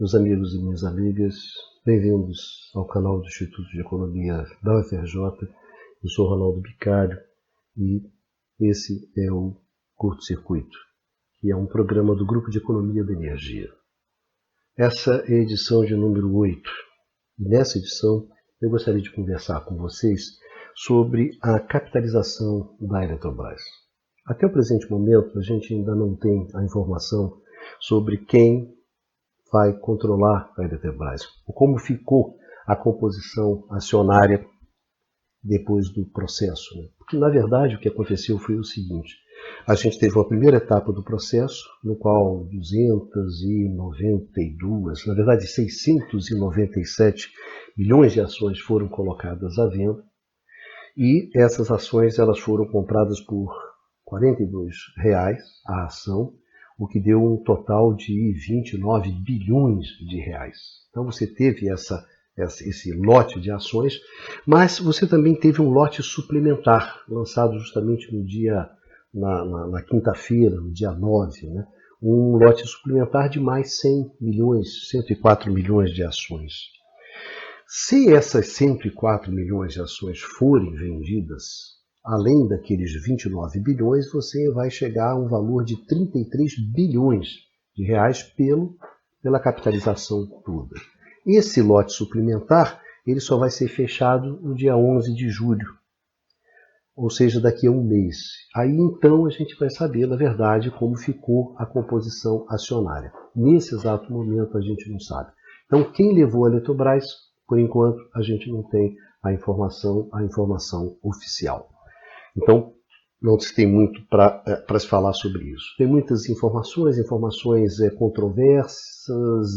Meus amigos e minhas amigas, bem-vindos ao canal do Instituto de Economia da UFRJ. Eu sou Ronaldo Bicário e esse é o Curto Circuito, que é um programa do Grupo de Economia da Energia. Essa é a edição de número 8 e nessa edição eu gostaria de conversar com vocês sobre a capitalização da Eletrobras. Até o presente momento a gente ainda não tem a informação sobre quem vai controlar a Eletrobras, ou como ficou a composição acionária depois do processo. Porque, na verdade, o que aconteceu foi o seguinte: a gente teve uma primeira etapa do processo, no qual 292, na verdade 697 milhões de ações foram colocadas à venda, e essas ações elas foram compradas por R$ 42 a ação, o que deu um total de 29 bilhões de reais. Então você teve esse lote de ações, mas você também teve um lote suplementar, lançado justamente no dia, na quinta-feira, no dia 9, né? Um lote suplementar de mais 100 milhões, 104 milhões de ações. Se essas 104 milhões de ações forem vendidas, além daqueles 29 bilhões, você vai chegar a um valor de 33 bilhões de reais pela capitalização toda. Esse lote suplementar ele só vai ser fechado no dia 11 de julho, ou seja, daqui a um mês. Aí então a gente vai saber, na verdade, como ficou a composição acionária. Nesse exato momento a gente não sabe. Então quem levou a Eletrobras, por enquanto, a gente não tem a informação oficial. Então, não se tem muito para se falar sobre isso. Tem muitas informações controversas,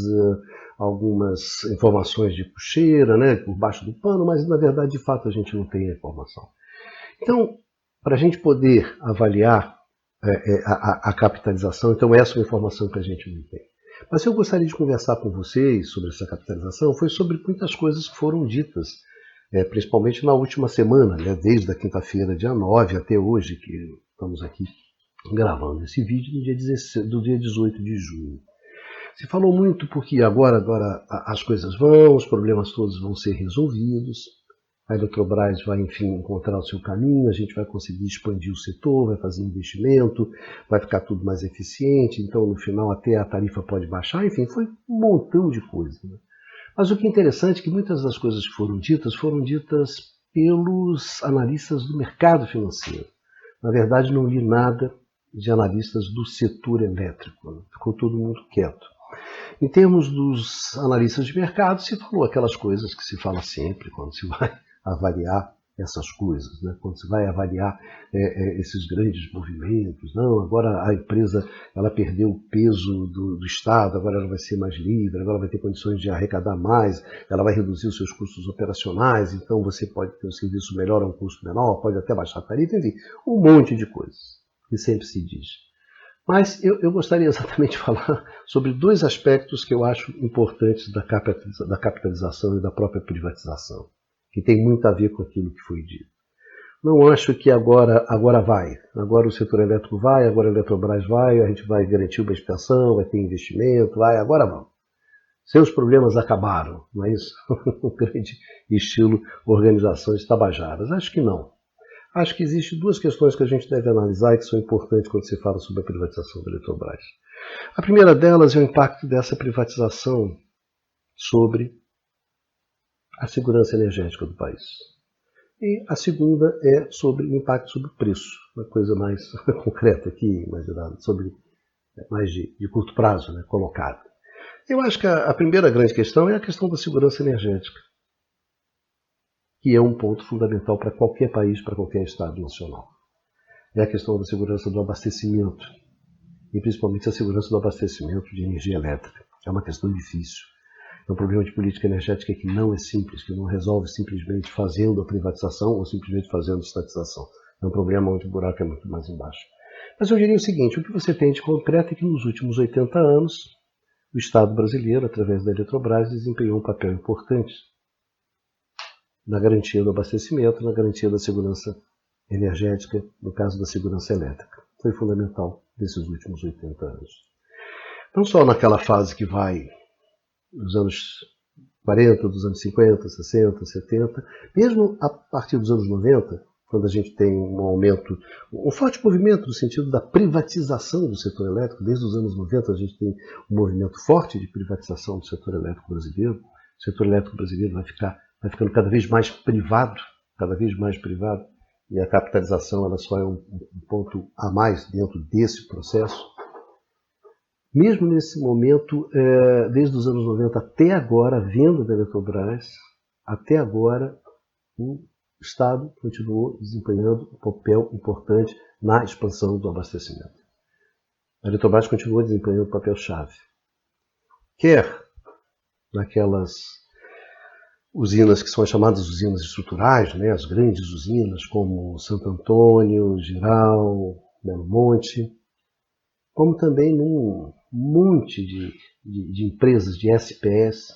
algumas informações de puxeira, né, por baixo do pano, mas na verdade, de fato, a gente não tem a informação. Então, para a gente poder avaliar a capitalização, então essa é uma informação que a gente não tem. Mas eu gostaria de conversar com vocês sobre essa capitalização, foi sobre muitas coisas que foram ditas, principalmente na última semana, né, desde a quinta-feira, dia 9, até hoje, que estamos aqui gravando esse vídeo, do dia 18 de junho. Se falou muito porque agora as coisas os problemas todos vão ser resolvidos, a Eletrobras vai, enfim, encontrar o seu caminho, a gente vai conseguir expandir o setor, vai fazer investimento, vai ficar tudo mais eficiente, então no final até a tarifa pode baixar, enfim, foi um montão de coisa, né? Mas o que é interessante é que muitas das coisas que foram ditas pelos analistas do mercado financeiro. Na verdade, não li nada de analistas do setor elétrico, né? Ficou todo mundo quieto. Em termos dos analistas de mercado, se falou aquelas coisas que se fala sempre quando se vai avaliar essas coisas, né? Quando se vai avaliar esses grandes movimentos. Não, agora a empresa ela perdeu o peso do Estado, agora ela vai ser mais livre, agora vai ter condições de arrecadar mais, ela vai reduzir os seus custos operacionais, então você pode ter um serviço melhor a um custo menor, pode até baixar a tarifa, enfim, um monte de coisas que sempre se diz. Mas eu gostaria exatamente de falar sobre dois aspectos que eu acho importantes da capitalização e da própria privatização, que tem muito a ver com aquilo que foi dito. Não acho que agora o setor elétrico vai, agora a Eletrobras vai, a gente vai garantir uma expansão, vai ter investimento, agora vamos. Seus problemas acabaram, não é isso? Um grande estilo organizações tabajaras. Acho que não. Acho que existem duas questões que a gente deve analisar e que são importantes quando se fala sobre a privatização da Eletrobras. A primeira delas é o impacto dessa privatização sobre a segurança energética do país. E a segunda é sobre o impacto sobre o preço, uma coisa mais concreta aqui, mais de curto prazo, né, colocada. Eu acho que a primeira grande questão é a questão da segurança energética, que é um ponto fundamental para qualquer país, para qualquer Estado nacional. É a questão da segurança do abastecimento, e principalmente a segurança do abastecimento de energia elétrica. É uma questão difícil. É um problema de política energética que não é simples, que não resolve simplesmente fazendo a privatização ou simplesmente fazendo a estatização. É um problema onde o buraco é muito mais embaixo. Mas eu diria o seguinte: o que você tem de concreto é que nos últimos 80 anos, o Estado brasileiro, através da Eletrobras, desempenhou um papel importante na garantia do abastecimento, na garantia da segurança energética, no caso da segurança elétrica. Foi fundamental nesses últimos 80 anos. Não só naquela fase que vai dos anos 40, dos anos 50, 60, 70, mesmo a partir dos anos 90, quando a gente tem um aumento, um forte movimento no sentido da privatização do setor elétrico. Desde os anos 90 a gente tem um movimento forte de privatização do setor elétrico brasileiro. O setor elétrico brasileiro vai ficando cada vez mais privado, e a capitalização ela só é um ponto a mais dentro desse processo. Mesmo nesse momento, desde os anos 90 até agora, a venda da Eletrobras, até agora, o Estado continuou desempenhando um papel importante na expansão do abastecimento. A Eletrobras continuou desempenhando um papel-chave. Quer naquelas usinas que são as chamadas usinas estruturais, né, as grandes usinas como Santo Antônio, Jirau, Belo Monte, como também num monte de empresas de SPS,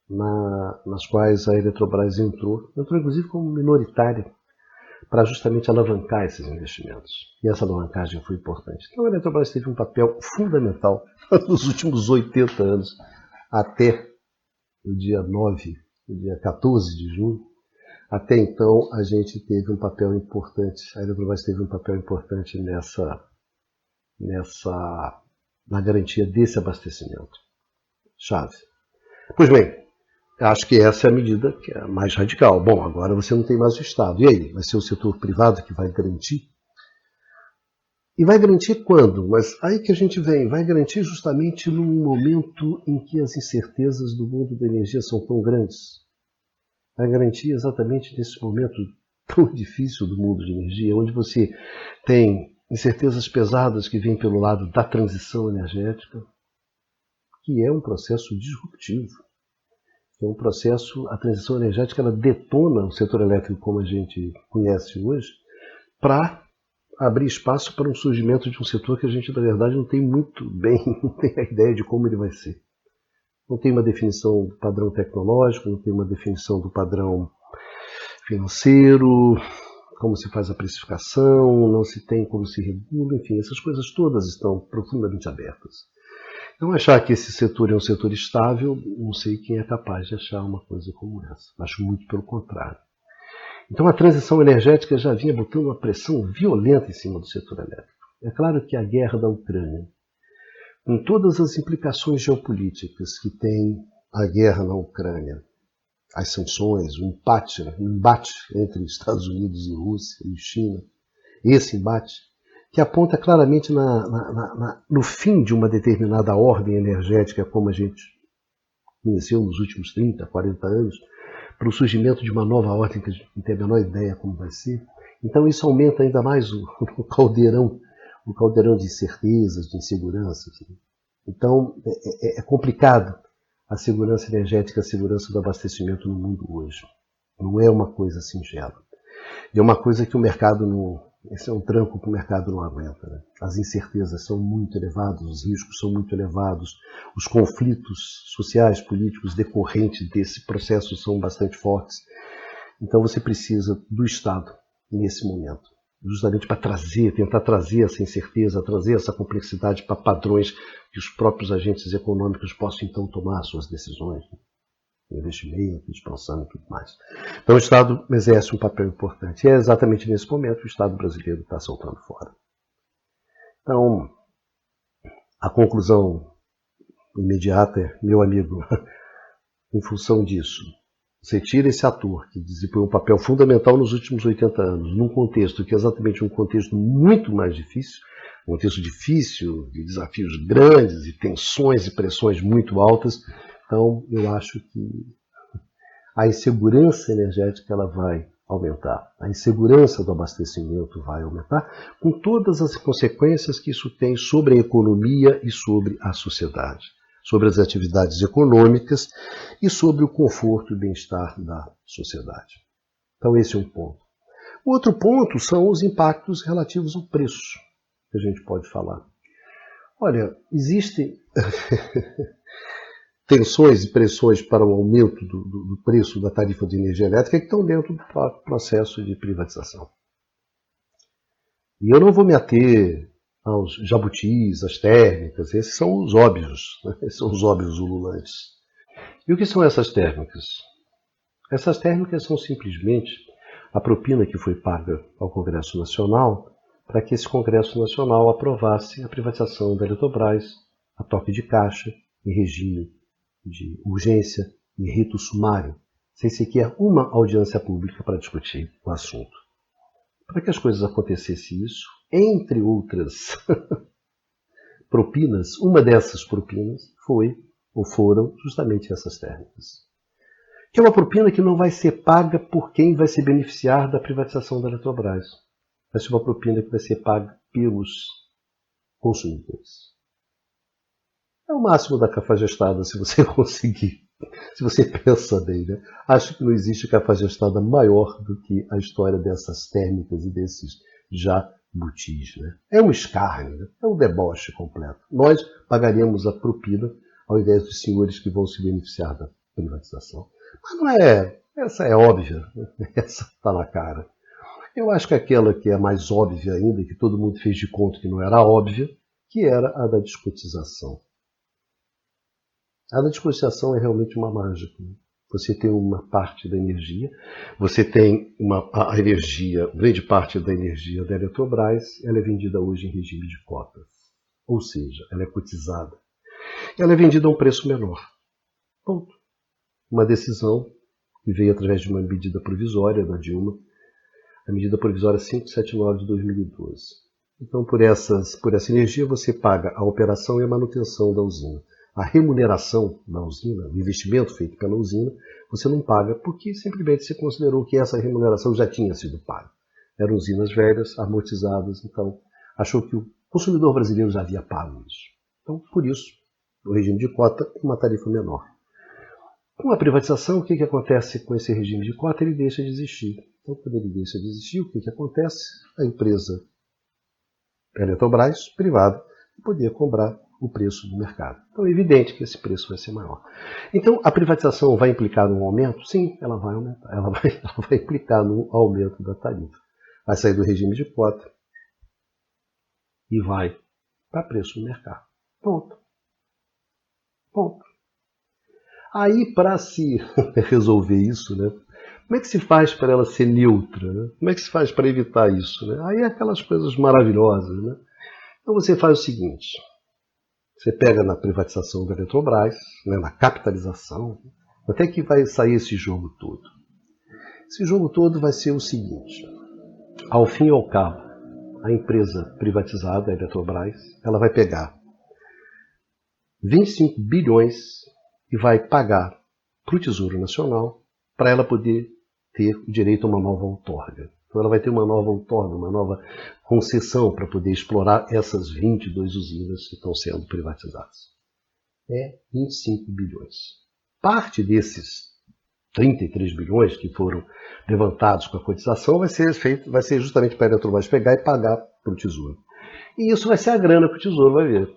nas quais a Eletrobras entrou inclusive como minoritária, para justamente alavancar esses investimentos. E essa alavancagem foi importante. Então a Eletrobras teve um papel fundamental nos últimos 80 anos, até o dia 14 de junho. Até então a gente teve um papel importante, a Eletrobras teve um papel importante na garantia desse abastecimento. Chave. Pois bem, acho que essa é a medida que é a mais radical. Bom, agora você não tem mais o Estado. E aí? Vai ser o setor privado que vai garantir? E vai garantir quando? Mas aí que a gente vem, vai garantir justamente num momento em que as incertezas do mundo da energia são tão grandes. Vai garantir exatamente nesse momento tão difícil do mundo de energia, onde você tem incertezas pesadas que vêm pelo lado da transição energética, que é um processo disruptivo. É um processo, a transição energética ela detona o setor elétrico como a gente conhece hoje, para abrir espaço para um surgimento de um setor que a gente, na verdade, não tem muito bem, não tem a ideia de como ele vai ser. Não tem uma definição do padrão tecnológico, não tem uma definição do padrão financeiro, como se faz a precificação, não se tem como se regula, enfim, essas coisas todas estão profundamente abertas. Então, achar que esse setor é um setor estável, não sei quem é capaz de achar uma coisa como essa. Acho muito pelo contrário. Então, a transição energética já vinha botando uma pressão violenta em cima do setor elétrico. É claro que a guerra da Ucrânia, com todas as implicações geopolíticas que tem a guerra na Ucrânia, as sanções, o embate entre Estados Unidos e Rússia e China, esse embate, que aponta claramente no fim de uma determinada ordem energética, como a gente conheceu nos últimos 30, 40 anos, para o surgimento de uma nova ordem que a gente não tem a menor ideia como vai ser. Então isso aumenta ainda mais o caldeirão de incertezas, de inseguranças. Então é complicado a segurança energética, a segurança do abastecimento no mundo hoje. Não é uma coisa singela. E é uma coisa que o mercado não... Esse é um tranco que o mercado não aguenta. Né? As incertezas são muito elevadas, os riscos são muito elevados, os conflitos sociais, políticos decorrentes desse processo são bastante fortes. Então você precisa do Estado nesse momento, justamente para tentar trazer essa incerteza, trazer essa complexidade para padrões que os próprios agentes econômicos possam então tomar suas decisões. Investimento, expansão e tudo mais. Então o Estado exerce um papel importante. E é exatamente nesse momento que o Estado brasileiro está saltando fora. Então, a conclusão imediata é, meu amigo, em função disso, você tira esse ator que desempenhou um papel fundamental nos últimos 80 anos, num contexto que é exatamente um contexto muito mais difícil, um contexto difícil, de desafios grandes, e tensões e pressões muito altas. Então, eu acho que a insegurança energética ela vai aumentar. A insegurança do abastecimento vai aumentar, com todas as consequências que isso tem sobre a economia e sobre a sociedade, sobre as atividades econômicas e sobre o conforto e bem-estar da sociedade. Então, esse é um ponto. O outro ponto são os impactos relativos ao preço, que a gente pode falar. Olha, existem... tensões e pressões para o aumento do preço da tarifa de energia elétrica que estão dentro do processo de privatização. E eu não vou me ater aos jabutis, às térmicas, esses são os óbvios, né? Esses são os óbvios ululantes. E o que são essas térmicas? Essas térmicas são simplesmente a propina que foi paga ao Congresso Nacional para que esse Congresso Nacional aprovasse a privatização da Eletrobras, a toque de caixa, em regime de urgência e rito sumário, sem sequer uma audiência pública para discutir o assunto. Para que as coisas acontecessem isso, entre outras propinas, uma dessas propinas foi ou foram justamente essas térmicas. Que é uma propina que não vai ser paga por quem vai se beneficiar da privatização da Eletrobras. Vai ser uma propina que vai ser paga pelos consumidores. É o máximo da cafajestada, se você conseguir. Se você pensa bem, né? Acho que não existe cafajestada maior do que a história dessas térmicas e desses jabutis, né? É um escárnio, né? É um deboche completo. Nós pagaríamos a propina ao invés dos senhores que vão se beneficiar da privatização. Mas não é, essa é óbvia, né? Essa está na cara. Eu acho que aquela que é mais óbvia ainda, que todo mundo fez de conta que não era óbvia, que era a da descotização. A da descotização é realmente uma mágica. Você tem uma parte da energia, você tem a energia, grande parte da energia da Eletrobras, ela é vendida hoje em regime de cotas. Ou seja, ela é cotizada. Ela é vendida a um preço menor. Ponto. Uma decisão que veio através de uma medida provisória da Dilma, a medida provisória 579 de 2012. Então, por essa energia, você paga a operação e a manutenção da usina. A remuneração da usina, o investimento feito pela usina, você não paga porque simplesmente se considerou que essa remuneração já tinha sido paga. Eram usinas velhas, amortizadas, então achou que o consumidor brasileiro já havia pago isso. Então, por isso, o regime de cota é uma tarifa menor. Com a privatização, o que acontece com esse regime de cota? Ele deixa de existir. Então, quando ele deixa de existir, o que acontece? A empresa Eletrobras, privada, poder cobrar o preço do mercado. Então é evidente que esse preço vai ser maior. Então a privatização vai implicar num aumento? Sim, ela vai aumentar. Ela vai implicar no aumento da tarifa. Vai sair do regime de cota e vai para preço do mercado. Ponto. Ponto. Aí, para se resolver isso, né, como é que se faz para ela ser neutra? Né? Como é que se faz para evitar isso? Né? Aí é aquelas coisas maravilhosas. Né? Então você faz o seguinte. Você pega na privatização da Eletrobras, né, na capitalização, até que vai sair esse jogo todo. Esse jogo todo vai ser o seguinte. Ao fim e ao cabo, a empresa privatizada, a Eletrobras, ela vai pegar 25 bilhões e vai pagar para o Tesouro Nacional para ela poder ter o direito a uma nova outorga. Então ela vai ter uma nova outorga, uma nova concessão para poder explorar essas 22 usinas que estão sendo privatizadas. É 25 bilhões. Parte desses 33 bilhões que foram levantados com a cotização vai ser justamente para a Eletrobras pegar e pagar para o Tesouro. E isso vai ser a grana que o Tesouro vai ver.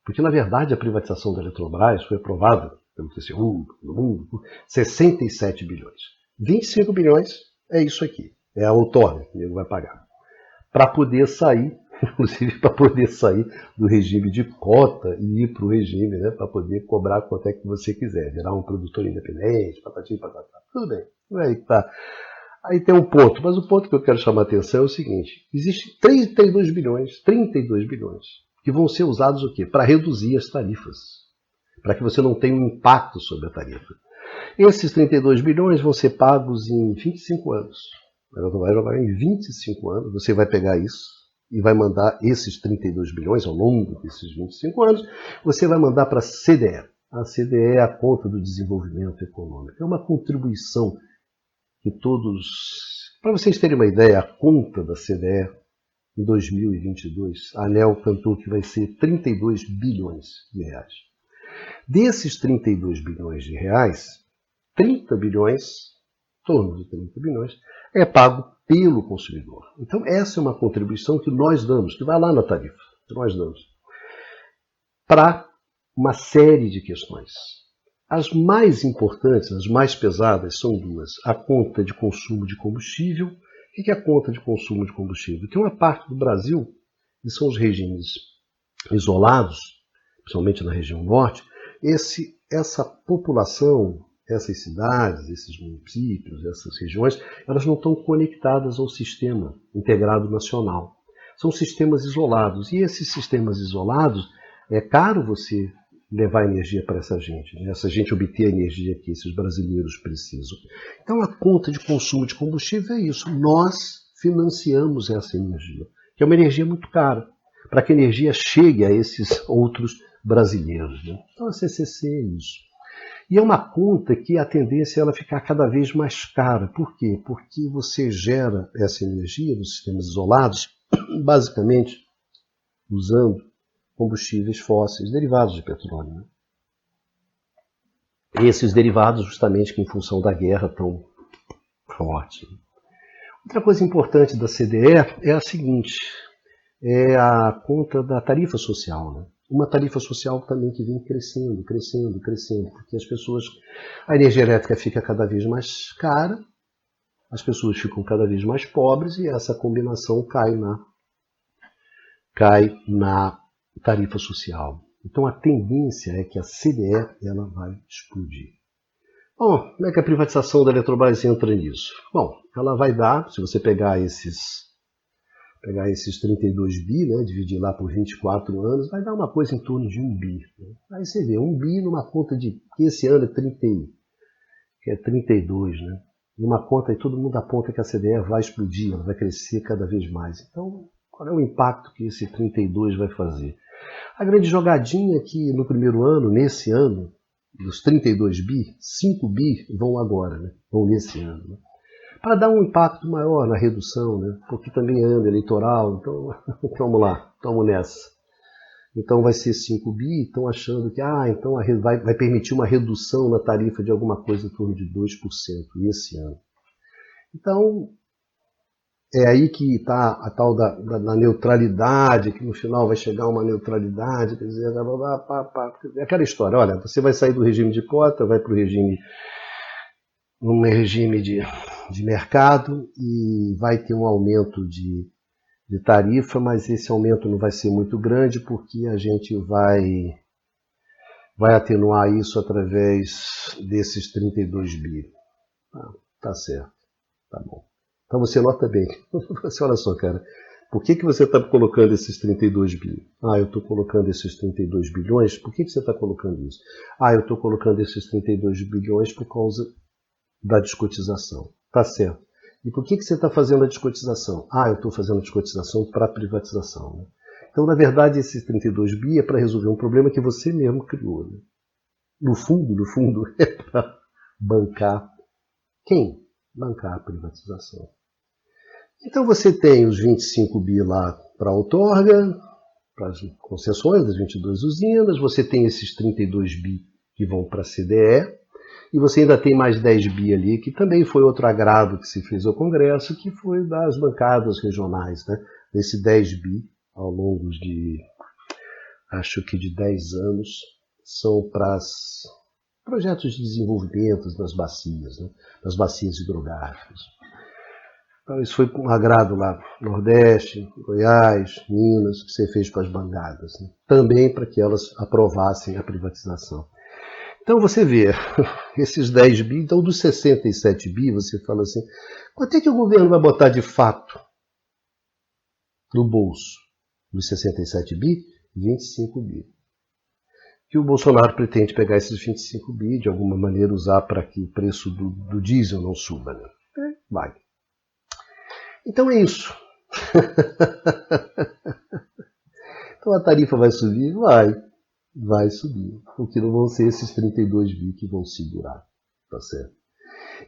Porque, na verdade, a privatização da Eletrobras foi aprovada pelo TCU, pelo mundo, por 67 bilhões. 25 bilhões é isso aqui. É a outorga que ele vai pagar. Para poder sair, inclusive para poder sair do regime de cota e ir para o regime, né, para poder cobrar quanto é que você quiser. Virar um produtor independente, patatinho, patatá. Tudo bem. Aí tá. Aí tem um ponto. Mas o ponto que eu quero chamar a atenção é o seguinte. Existem 32 bilhões que vão ser usados o quê? Para reduzir as tarifas. Para que você não tenha um impacto sobre a tarifa. Esses 32 bilhões vão ser pagos em 25 anos. Ela vai pagar em 25 anos. Você vai pegar isso e vai mandar esses 32 bilhões ao longo desses 25 anos. Você vai mandar para a CDE. A CDE é a Conta do Desenvolvimento Econômico. É uma contribuição que todos... Para vocês terem uma ideia, a conta da CDE em 2022, a ANEEL cantou que vai ser 32 bilhões de reais. Desses 32 bilhões de reais, 30 bilhões, em torno de 30 bilhões, é pago pelo consumidor. Então essa é uma contribuição que nós damos, que vai lá na tarifa, que nós damos, para uma série de questões. As mais importantes, as mais pesadas, são duas. A conta de consumo de combustível. O que é a conta de consumo de combustível? Tem uma parte do Brasil, que são os regimes isolados, principalmente na região norte, essa população, essas cidades, esses municípios, essas regiões, elas não estão conectadas ao sistema integrado nacional. São sistemas isolados. E esses sistemas isolados, é caro você levar energia para essa gente, né? Essa gente obter a energia que esses brasileiros precisam. Então a conta de consumo de combustível é isso. Nós financiamos essa energia, que é uma energia muito cara, para que a energia chegue a esses outros brasileiros, né? Então a CCC é isso. E é uma conta que a tendência é ela ficar cada vez mais cara. Por quê? Porque você gera essa energia nos sistemas isolados, basicamente usando combustíveis fósseis, derivados de petróleo, né? Esses derivados, justamente, que em função da guerra tão forte. Outra coisa importante da CDE é a seguinte, é a conta da tarifa social, né? Uma tarifa social também que vem crescendo, crescendo, crescendo, porque as pessoas, a energia elétrica fica cada vez mais cara, as pessoas ficam cada vez mais pobres e essa combinação cai na tarifa social. Então a tendência é que a CDE ela vai explodir. Bom, como é que a privatização da Eletrobras entra nisso? Bom, ela vai dar, se você pegar esses 32 bi, né, dividir lá por 24 anos, vai dar uma coisa em torno de 1 bi. Né? Aí você vê, 1 bi numa conta de, que esse ano é 32, né? Numa conta, e todo mundo aponta que a CDE vai explodir, ela vai crescer cada vez mais. Então, qual é o impacto que esse 32 vai fazer? A grande jogadinha é que no primeiro ano, nesse ano, dos 32 bi, 5 bi vão agora, né? Vão nesse ano. Né? Para dar um impacto maior na redução, né? Porque também é ano eleitoral, então vamos lá, estamos nessa. Então vai ser 5 bi, estão achando que então vai permitir uma redução na tarifa de alguma coisa em torno de 2% esse ano. Então, é aí que está a tal da neutralidade, que no final vai chegar uma neutralidade, quer dizer, é aquela história, olha, você vai sair do regime de cota, vai para um regime de mercado e vai ter um aumento de tarifa, mas esse aumento não vai ser muito grande porque a gente vai atenuar isso através desses 32 bi. Tá certo, tá bom. Então você nota bem, você olha só, cara, por que você está colocando esses 32 bi? Eu estou colocando esses 32 bilhões, por que você está colocando isso? Eu estou colocando esses 32 bilhões por causa da descotização. Tá certo. E por que você está fazendo a descotização? Eu estou fazendo a descotização para a privatização. Né? Então, na verdade, esses 32 bi é para resolver um problema que você mesmo criou. Né? No fundo, é para bancar quem? Bancar a privatização. Então você tem os 25 bi lá para a outorga, para as concessões das 22 usinas, você tem esses 32 bi que vão para a CDE, e você ainda tem mais 10 bi ali, que também foi outro agrado que se fez ao Congresso, que foi das bancadas regionais, né? Esse 10 bi, ao longo de, acho que de 10 anos, são para projetos de desenvolvimento nas bacias, né? Nas bacias hidrográficas. Então, isso foi um agrado lá, Nordeste, Goiás, Minas, que você fez para as bancadas, né? Também para que elas aprovassem a privatização. Então você vê, esses 10 bi, então dos 67 bi, você fala assim, quanto é que o governo vai botar de fato no bolso dos 67 bi? 25 bi. Que o Bolsonaro pretende pegar esses 25 bi, de alguma maneira usar para que o preço do diesel não suba. Né? Vai. Então é isso. Então a tarifa vai subir? Vai subir, porque não vão ser esses 32 bi que vão segurar, tá certo?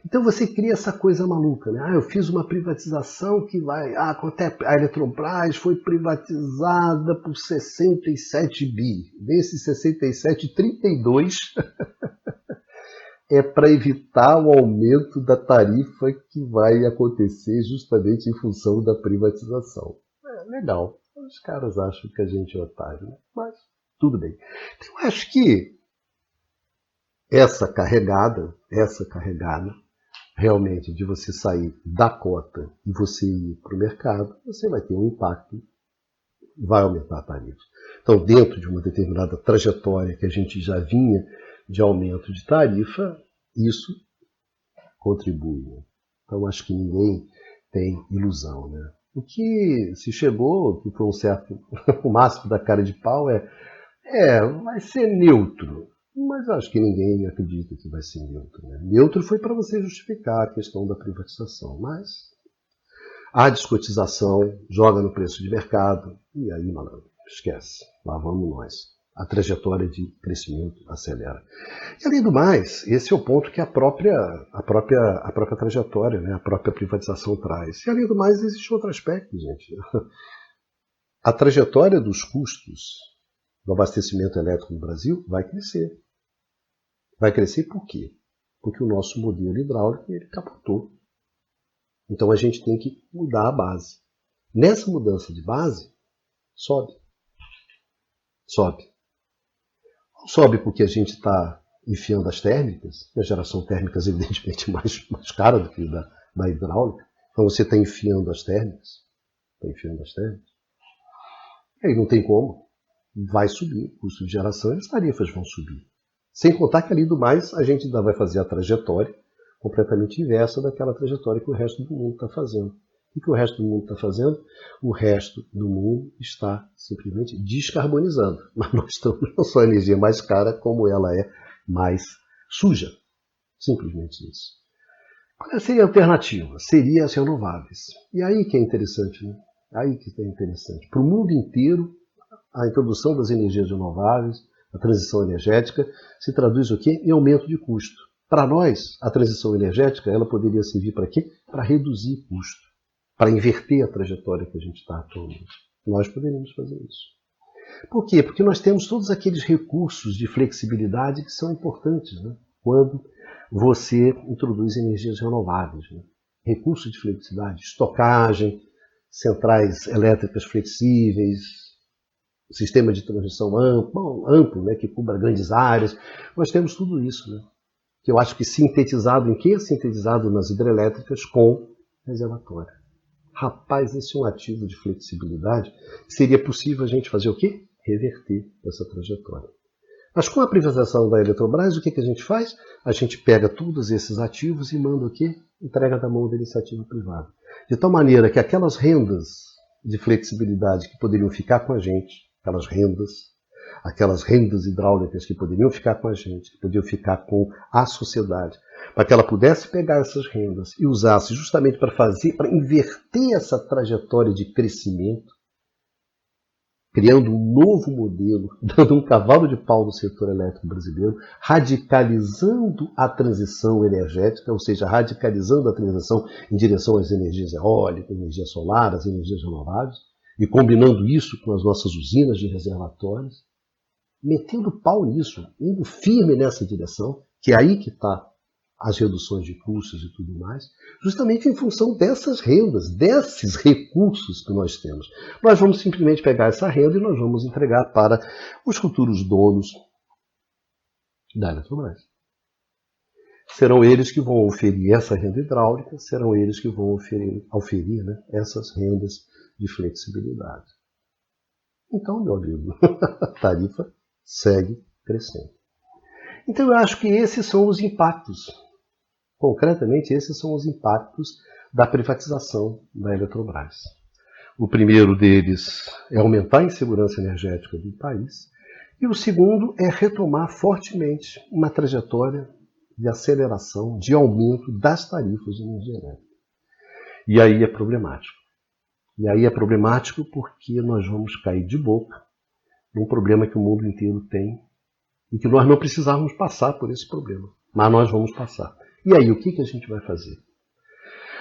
Então você cria essa coisa maluca, né? Eu fiz uma privatização que vai... a Eletrobras foi privatizada por 67 bi. Desses 67, 32 é para evitar o aumento da tarifa que vai acontecer justamente em função da privatização. Legal. Os caras acham que a gente é otário, né? Mas tudo bem. Então, eu acho que essa carregada, realmente, de você sair da cota e você ir para o mercado, você vai ter um impacto, vai aumentar a tarifa. Então, dentro de uma determinada trajetória que a gente já vinha de aumento de tarifa, isso contribui. Né? Então, acho que ninguém tem ilusão. Né? O que se chegou, que foi um certo, o máximo da cara de pau vai ser neutro. Mas acho que ninguém acredita que vai ser neutro. Né? Neutro foi para você justificar a questão da privatização, mas a descotização joga no preço de mercado e aí, malandro, esquece. Lá vamos nós. A trajetória de crescimento acelera. E além do mais, esse é o ponto que a própria trajetória, né, a própria privatização traz. E além do mais, existe outro aspecto, gente. A trajetória dos custos do abastecimento elétrico no Brasil vai crescer. Vai crescer por quê? Porque o nosso modelo hidráulico ele capotou. Então a gente tem que mudar a base. Nessa mudança de base, sobe. Sobe. Sobe porque a gente está enfiando as térmicas, e a geração térmica é evidentemente mais cara do que da hidráulica. Então você está enfiando as térmicas. E aí não tem como. Vai subir o custo de geração e as tarifas vão subir. Sem contar que, além do mais, a gente ainda vai fazer a trajetória completamente inversa daquela trajetória que o resto do mundo está fazendo. O que o resto do mundo está fazendo? O resto do mundo está simplesmente descarbonizando. Mas nós estamos não só a energia mais cara, como ela é mais suja. Simplesmente isso. Qual seria a alternativa? Seria as renováveis. E aí que é interessante, né? Aí que é interessante. Para o mundo inteiro, a introdução das energias renováveis, a transição energética, se traduz o quê? Em aumento de custo. Para nós, a transição energética ela poderia servir para quê? Para reduzir custo, para inverter a trajetória que a gente está atualmente. Nós poderíamos fazer isso. Por quê? Porque nós temos todos aqueles recursos de flexibilidade que são importantes, né? Quando você introduz energias renováveis. Né? Recursos de flexibilidade, estocagem, centrais elétricas flexíveis, sistema de transmissão amplo, né, que cubra grandes áreas. Nós temos tudo isso, né? Que eu acho que sintetizado em quê? Sintetizado nas hidrelétricas com reservatório. Rapaz, esse é um ativo de flexibilidade. Seria possível a gente fazer o quê? Reverter essa trajetória. Mas com a privatização da Eletrobras, o que a gente faz? A gente pega todos esses ativos e manda o quê? Entrega da mão da iniciativa privada. De tal maneira que aquelas rendas de flexibilidade que poderiam ficar com a gente, aquelas rendas hidráulicas que poderiam ficar com a gente, que poderiam ficar com a sociedade, para que ela pudesse pegar essas rendas e usasse justamente para inverter essa trajetória de crescimento, criando um novo modelo, dando um cavalo de pau no setor elétrico brasileiro, radicalizando a transição energética, ou seja, radicalizando a transição em direção às energias eólicas, energia solar, às energias renováveis, e combinando isso com as nossas usinas de reservatórios, metendo pau nisso, indo firme nessa direção, que é aí que está as reduções de custos e tudo mais, justamente em função dessas rendas, desses recursos que nós temos. Nós vamos simplesmente pegar essa renda e nós vamos entregar para os futuros donos da Eletrobras. Serão eles que vão oferir essa renda hidráulica, serão eles que vão oferir né, essas rendas de flexibilidade. Então, meu amigo, a tarifa segue crescendo. Então, eu acho que esses são os impactos. Concretamente, esses são os impactos da privatização da Eletrobras. O primeiro deles é aumentar a insegurança energética do país. E o segundo é retomar fortemente uma trajetória de aceleração, de aumento das tarifas de energia elétrica. E aí é problemático. E aí é problemático porque nós vamos cair de boca num problema que o mundo inteiro tem e que nós não precisávamos passar por esse problema. Mas nós vamos passar. E aí, o que a gente vai fazer?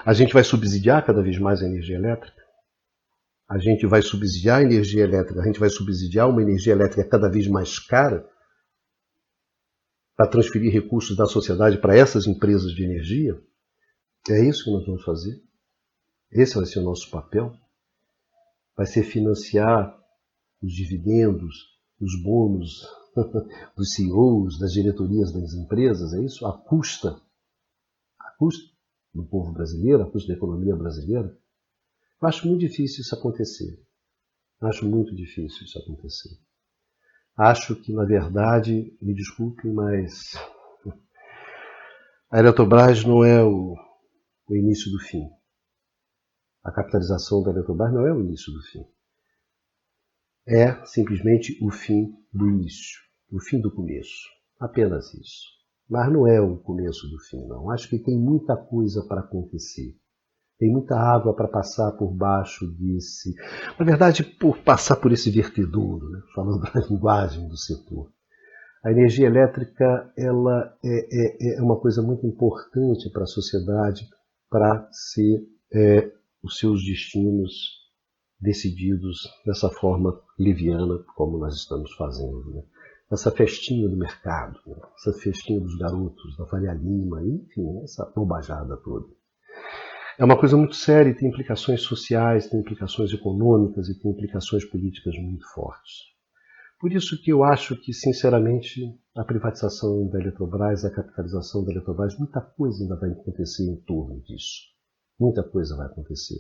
A gente vai subsidiar cada vez mais a energia elétrica? A gente vai subsidiar a energia elétrica? A gente vai subsidiar uma energia elétrica cada vez mais cara para transferir recursos da sociedade para essas empresas de energia? É isso que nós vamos fazer? Esse vai ser o nosso papel? Vai ser financiar os dividendos, os bônus dos CEOs, das diretorias das empresas? É isso? A custa do povo brasileiro, a custa da economia brasileira? Eu acho muito difícil isso acontecer. Acho que, na verdade, me desculpem, mas a Eletrobras não é o início do fim. A capitalização da Eletrobras não é o início do fim. É simplesmente o fim do início, o fim do começo. Apenas isso. Mas não é o começo do fim, não. Acho que tem muita coisa para acontecer. Tem muita água para passar por baixo desse... Na verdade, por passar por esse vertedouro, né? Falando da linguagem do setor. A energia elétrica ela é uma coisa muito importante para a sociedade para ser os seus destinos decididos dessa forma liviana como nós estamos fazendo. Né? Essa festinha do mercado, né? Essa festinha dos garotos, da Faria Lima, enfim, essa bobajada toda. É uma coisa muito séria e tem implicações sociais, tem implicações econômicas e tem implicações políticas muito fortes. Por isso que eu acho que, sinceramente, a privatização da Eletrobras, a capitalização da Eletrobras, muita coisa ainda vai acontecer em torno disso. Muita coisa vai acontecer.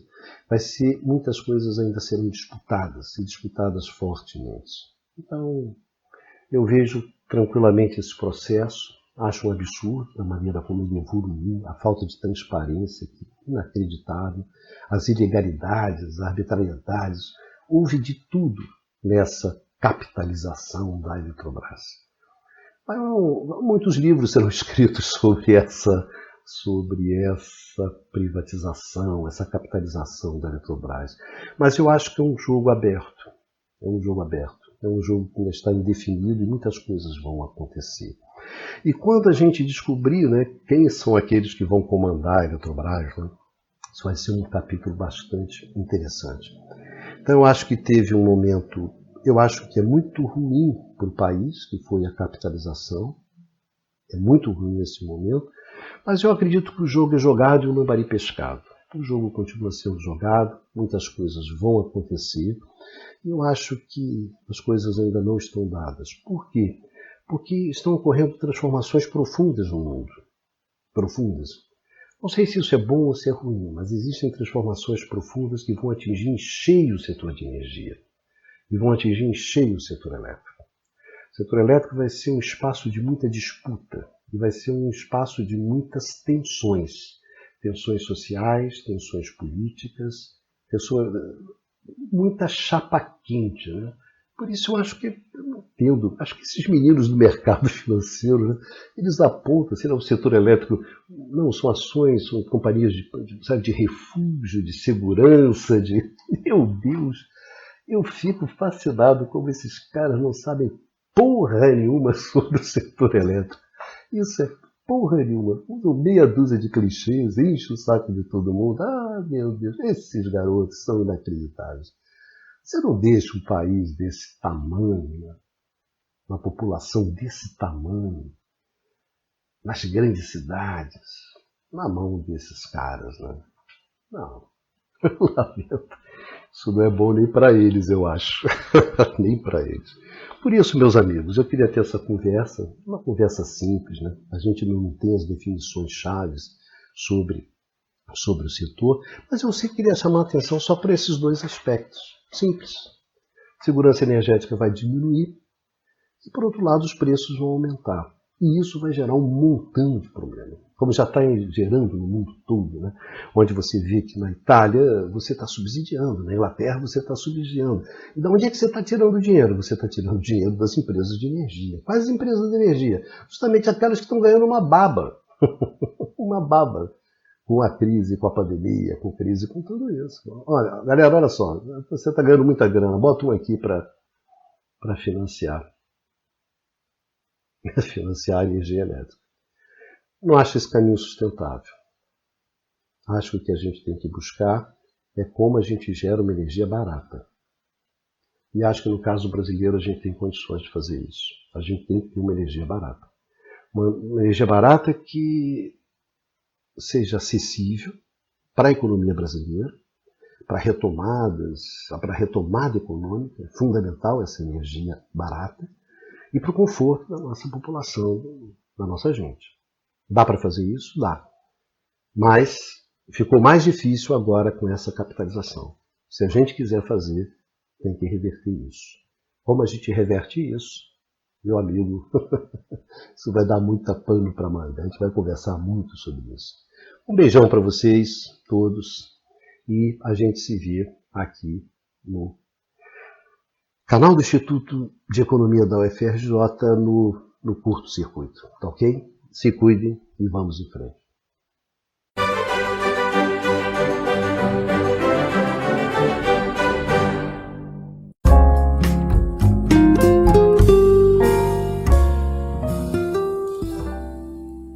Muitas coisas ainda serão disputadas, e disputadas fortemente. Então, eu vejo tranquilamente esse processo, acho um absurdo a maneira como ele evoluiu, a falta de transparência, que é inacreditável, as ilegalidades, as arbitrariedades, houve de tudo nessa capitalização da Eletrobras. Muitos livros serão escritos sobre essa privatização, essa capitalização da Eletrobras. Mas eu acho que é um jogo aberto. É um jogo aberto. É um jogo que ainda está indefinido e muitas coisas vão acontecer. E quando a gente descobrir, né, quem são aqueles que vão comandar a Eletrobras, né, isso vai ser um capítulo bastante interessante. Então eu acho que teve um momento, eu acho que é muito ruim para o país, que foi a capitalização. É muito ruim esse momento. Mas eu acredito que o jogo é jogado e o lambari pescado. O jogo continua sendo jogado, muitas coisas vão acontecer. Eu acho que as coisas ainda não estão dadas. Por quê? Porque estão ocorrendo transformações profundas no mundo. Profundas. Não sei se isso é bom ou se é ruim, mas existem transformações profundas que vão atingir em cheio o setor de energia. E vão atingir em cheio o setor elétrico. O setor elétrico vai ser um espaço de muita disputa. E vai ser um espaço de muitas tensões. Tensões sociais, tensões políticas, muita chapa quente. Né? Por isso eu acho que, eu não entendo, acho que esses meninos do mercado financeiro, né, eles apontam, sei lá, o setor elétrico, não, são ações, são companhias de refúgio, de segurança, Meu Deus, eu fico fascinado como esses caras não sabem porra nenhuma sobre o setor elétrico. Isso é porra nenhuma. Usam meia dúzia de clichês, enche o saco de todo mundo. Ah, meu Deus, esses garotos são inacreditáveis. Você não deixa um país desse tamanho, né? Uma população desse tamanho, nas grandes cidades, na mão desses caras, né? Não, eu lamento. Isso não é bom nem para eles, eu acho. Nem para eles. Por isso, meus amigos, eu queria ter essa conversa, uma conversa simples, né? A gente não tem as definições chaves sobre o setor, mas eu sei que queria chamar a atenção só para esses dois aspectos. Simples. Segurança energética vai diminuir e, por outro lado, os preços vão aumentar. E isso vai gerar um montão de problemas, como já está gerando no mundo todo, né? Onde você vê que na Itália você está subsidiando, na Inglaterra você está subsidiando. E de onde é que você está tirando o dinheiro? Você está tirando dinheiro das empresas de energia. Quais empresas de energia? Justamente aquelas que estão ganhando uma baba. Uma baba. Com a crise, com a pandemia, com crise, com tudo isso. Olha, galera, olha só, você está ganhando muita grana, bota um aqui para financiar. Financiar a energia elétrica. Não acho esse caminho sustentável. Acho que o que a gente tem que buscar é como a gente gera uma energia barata. E acho que no caso brasileiro a gente tem condições de fazer isso. A gente tem que ter uma energia barata. Uma energia barata que seja acessível para a economia brasileira, para retomadas, para a retomada econômica, é fundamental essa energia barata, e para o conforto da nossa população, da nossa gente. Dá para fazer isso? Dá. Mas ficou mais difícil agora com essa capitalização. Se a gente quiser fazer, tem que reverter isso. Como a gente reverte isso? meu amigo, isso vai dar muita pano para manga. A gente vai conversar muito sobre isso. Um beijão para vocês todos e a gente se vê aqui no canal do Instituto de Economia da UFRJ no curto circuito, tá ok? Se cuidem e vamos em frente.